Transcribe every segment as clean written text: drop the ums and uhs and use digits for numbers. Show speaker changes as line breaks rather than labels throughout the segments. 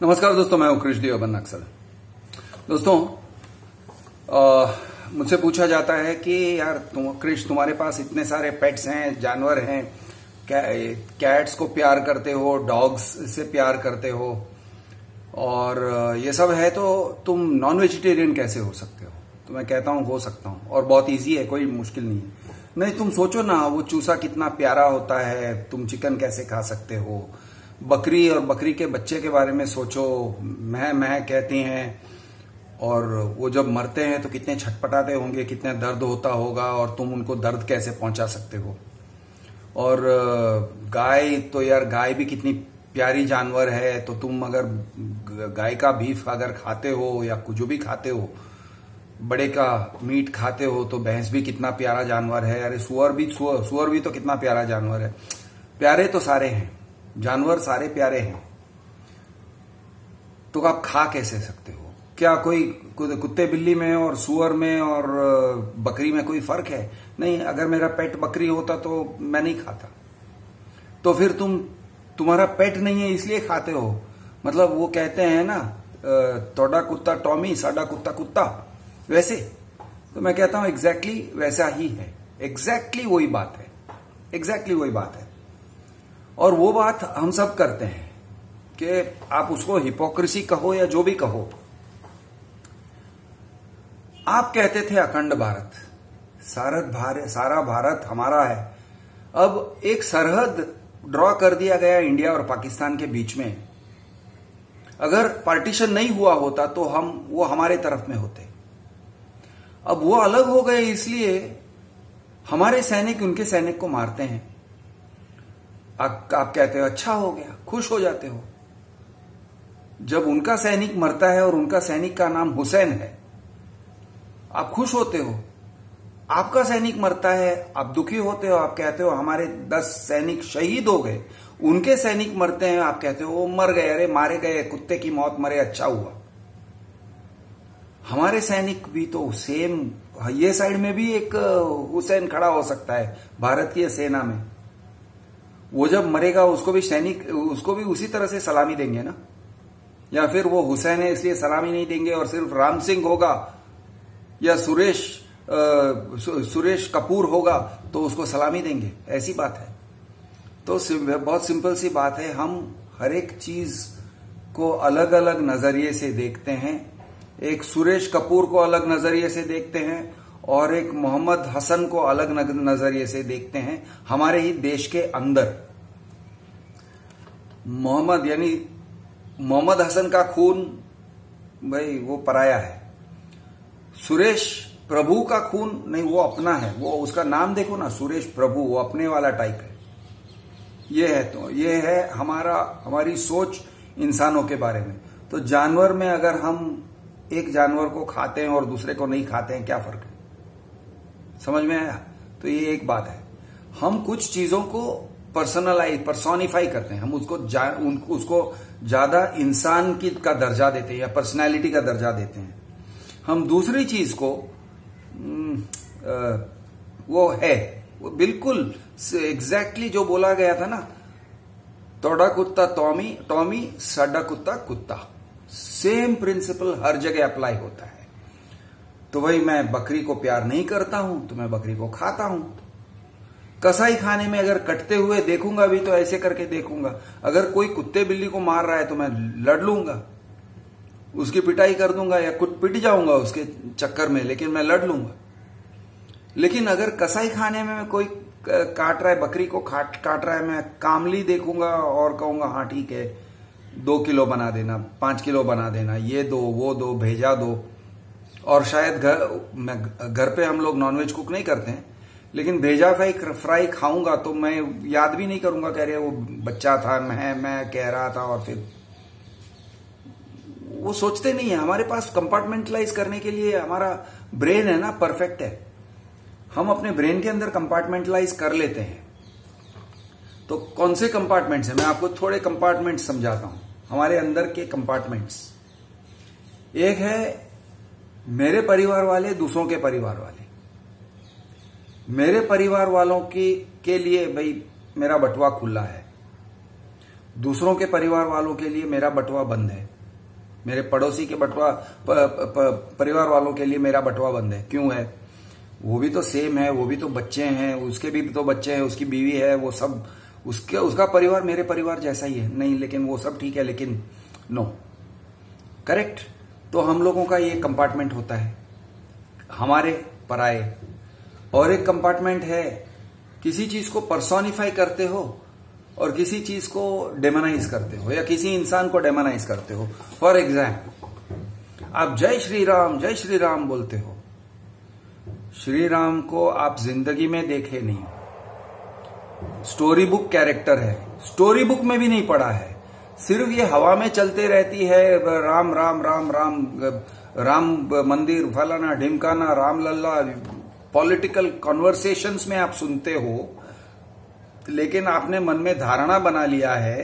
नमस्कार दोस्तों, मैं हूं कृष्ण बन अक्सर। दोस्तों, मुझसे पूछा जाता है कि यार कृष्ण, तुम्हारे पास इतने सारे पेट्स हैं, जानवर हैं, कैट्स को प्यार करते हो, डॉग्स से प्यार करते हो और ये सब है, तो तुम नॉन वेजिटेरियन कैसे हो सकते हो? तो मैं कहता हूं हो सकता हूं, और बहुत इजी है, कोई मुश्किल नहीं है। नहीं, तुम सोचो ना, वो चूसा कितना प्यारा होता है, तुम चिकन कैसे खा सकते हो? बकरी और बकरी के बच्चे के बारे में सोचो, मैं कहती हैं, और वो जब मरते हैं तो कितने छटपटाते होंगे, कितना दर्द होता होगा, और तुम उनको दर्द कैसे पहुंचा सकते हो? और गाय तो यार, गाय भी कितनी प्यारी जानवर है, तो तुम अगर गाय का बीफ अगर खाते हो या कुछ भी खाते हो, बड़े का मीट खाते हो, तो भैंस भी कितना प्यारा जानवर है। अरे सुअर भी तो कितना प्यारा जानवर है। प्यारे तो सारे हैं, जानवर सारे प्यारे हैं, तो आप खा कैसे सकते हो? क्या कोई कुत्ते बिल्ली में और सुअर में और बकरी में कोई फर्क है? नहीं। अगर मेरा पेट बकरी होता तो मैं नहीं खाता। तो फिर तुम्हारा पेट नहीं है इसलिए खाते हो। मतलब वो कहते हैं ना, तोड़ा कुत्ता टॉमी, साडा कुत्ता कुत्ता, वैसे। तो मैं कहता हूं एग्जैक्टली वैसा ही है, एग्जैक्टली वही बात है, एग्जैक्टली वही बात है। और वो बात हम सब करते हैं कि आप उसको हिपोक्रेसी कहो या जो भी कहो। आप कहते थे अखंड भारत, सारा भारत हमारा है। अब एक सरहद ड्रॉ कर दिया गया इंडिया और पाकिस्तान के बीच में। अगर पार्टीशन नहीं हुआ होता तो वो हमारे तरफ में होते। अब वो अलग हो गए, इसलिए हमारे सैनिक उनके सैनिक को मारते हैं। आप कहते हो अच्छा हो गया, खुश हो जाते हो। जब उनका सैनिक मरता है और उनका सैनिक का नाम हुसैन है, आप खुश होते हो। आपका सैनिक मरता है, आप दुखी होते हो, आप कहते हो हमारे 10 सैनिक शहीद हो गए। उनके सैनिक मरते हैं, आप कहते हो वो मर गए, अरे मारे गए, कुत्ते की मौत मरे, अच्छा हुआ। हमारे सैनिक भी तो सेम, ये साइड में भी एक हुसैन खड़ा हो सकता है भारतीय सेना में। वो जब मरेगा उसको भी उसी तरह से सलामी देंगे ना? या फिर वो हुसैन है इसलिए सलामी नहीं देंगे और सिर्फ राम सिंह होगा या सुरेश कपूर होगा तो उसको सलामी देंगे? ऐसी बात है। तो बहुत सिंपल सी बात है, हम हर एक चीज को अलग अलग नजरिए से देखते हैं। एक सुरेश कपूर को अलग नजरिए से देखते हैं और एक मोहम्मद हसन को अलग नजरिए से देखते हैं। हमारे ही देश के अंदर मोहम्मद हसन का खून, भाई वो पराया है। सुरेश प्रभु का खून नहीं, वो अपना है। वो उसका नाम देखो ना, सुरेश प्रभु, वो अपने वाला टाइप है। ये है, तो ये है हमारी सोच इंसानों के बारे में। तो जानवर में अगर हम एक जानवर को खाते हैं और दूसरे को नहीं खाते हैं, क्या फर्क है? समझ में आया? तो ये एक बात है। हम कुछ चीजों को पर्सोनिफाई करते हैं, हम उसको ज्यादा इंसान का दर्जा देते हैं या पर्सनैलिटी का दर्जा देते हैं। हम दूसरी चीज को वो बिल्कुल एग्जैक्टली जो बोला गया था ना, तोड़ा कुत्ता टॉमी, साडा कुत्ता कुत्ता, सेम प्रिंसिपल हर जगह अप्लाई होता है। तो भाई मैं बकरी को प्यार नहीं करता हूं तो मैं बकरी को खाता हूं। कसाई खाने में अगर कटते हुए देखूंगा भी तो ऐसे करके देखूंगा। अगर कोई कुत्ते बिल्ली को मार रहा है तो मैं लड़ लूंगा, उसकी पिटाई कर दूंगा या पिट जाऊंगा उसके चक्कर में, लेकिन मैं लड़ लूंगा। लेकिन अगर कसाई खाने में कोई काट रहा है, बकरी को काट रहा है, मैं कामली देखूंगा और कहूंगा हाँ ठीक है, 2 किलो बना देना, 5 किलो बना देना, ये दो वो दो, भेजा दो। और शायद घर पे हम लोग नॉनवेज कुक नहीं करते हैं, लेकिन भेजा फ्राई खाऊंगा तो मैं याद भी नहीं करूंगा कह रहे वो बच्चा था, मैं कह रहा था। और फिर वो सोचते नहीं है। हमारे पास कंपार्टमेंटलाइज करने के लिए हमारा ब्रेन है ना, परफेक्ट है। हम अपने ब्रेन के अंदर कंपार्टमेंटलाइज कर लेते हैं। तो कौन से कंपार्टमेंट्स हैं? मैं आपको थोड़े कंपार्टमेंट्स समझाता हूं, हमारे अंदर के कंपार्टमेंट्स। एक है मेरे परिवार वाले, दूसरों के परिवार वाले। मेरे परिवार वालों के लिए भाई मेरा बटुआ खुला है। दूसरों के परिवार वालों के लिए मेरा बटुआ बंद है, मेरे पड़ोसी के परिवार वालों के लिए मेरा बटुआ बंद है। क्यों है? वो भी तो सेम है, वो भी तो बच्चे हैं, उसके भी तो बच्चे हैं, उसकी बीवी है, वो सब उसका परिवार मेरे परिवार जैसा ही है। नहीं, लेकिन वो सब ठीक है, लेकिन नो, करेक्ट। तो हम लोगों का ये कंपार्टमेंट होता है, हमारे पराये। और एक कंपार्टमेंट है, किसी चीज को पर्सोनिफाई करते हो और किसी चीज को डेमोनाइज करते हो, या किसी इंसान को डेमोनाइज करते हो। फॉर एग्जाम्पल, आप जय श्री राम बोलते हो, श्री राम को आप जिंदगी में देखे नहीं, स्टोरी बुक कैरेक्टर है, स्टोरी बुक में भी नहीं पढ़ा है, सिर्फ ये हवा में चलते रहती है, राम राम राम राम, राम मंदिर फलाना ढिमकाना, राम लल्ला, पॉलिटिकल कॉन्वर्सेशंस में आप सुनते हो। लेकिन आपने मन में धारणा बना लिया है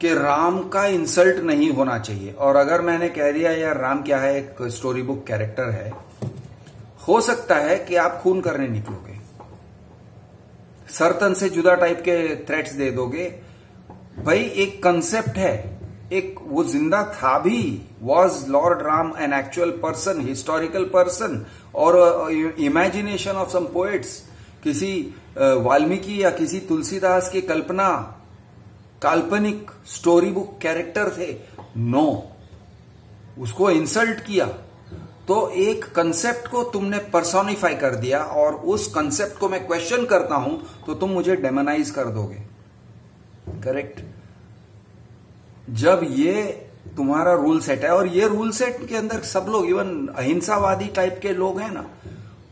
कि राम का इंसल्ट नहीं होना चाहिए। और अगर मैंने कह दिया यार राम क्या है, एक स्टोरी बुक कैरेक्टर है, हो सकता है कि आप खून करने निकलोगे, सरतन से जुदा टाइप के थ्रेट्स दे दोगे। भाई एक कंसेप्ट है, एक वो जिंदा था भी, was Lord Ram an actual person, historical person, और इमेजिनेशन ऑफ सम पोएट्स, किसी वाल्मीकि या किसी तुलसीदास की कल्पना, काल्पनिक स्टोरी बुक कैरेक्टर थे। नो, उसको इंसल्ट किया तो एक कंसेप्ट को तुमने पर्सोनिफाई कर दिया, और उस कंसेप्ट को मैं क्वेश्चन करता हूं तो तुम मुझे डेमोनाइज कर दोगे, करेक्ट। जब ये तुम्हारा रूल सेट है, और ये रूल सेट के अंदर सब लोग, इवन अहिंसावादी टाइप के लोग हैं ना,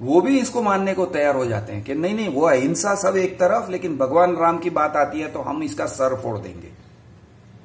वो भी इसको मानने को तैयार हो जाते हैं कि नहीं नहीं, वो अहिंसा सब एक तरफ, लेकिन भगवान राम की बात आती है तो हम इसका सर फोड़ देंगे।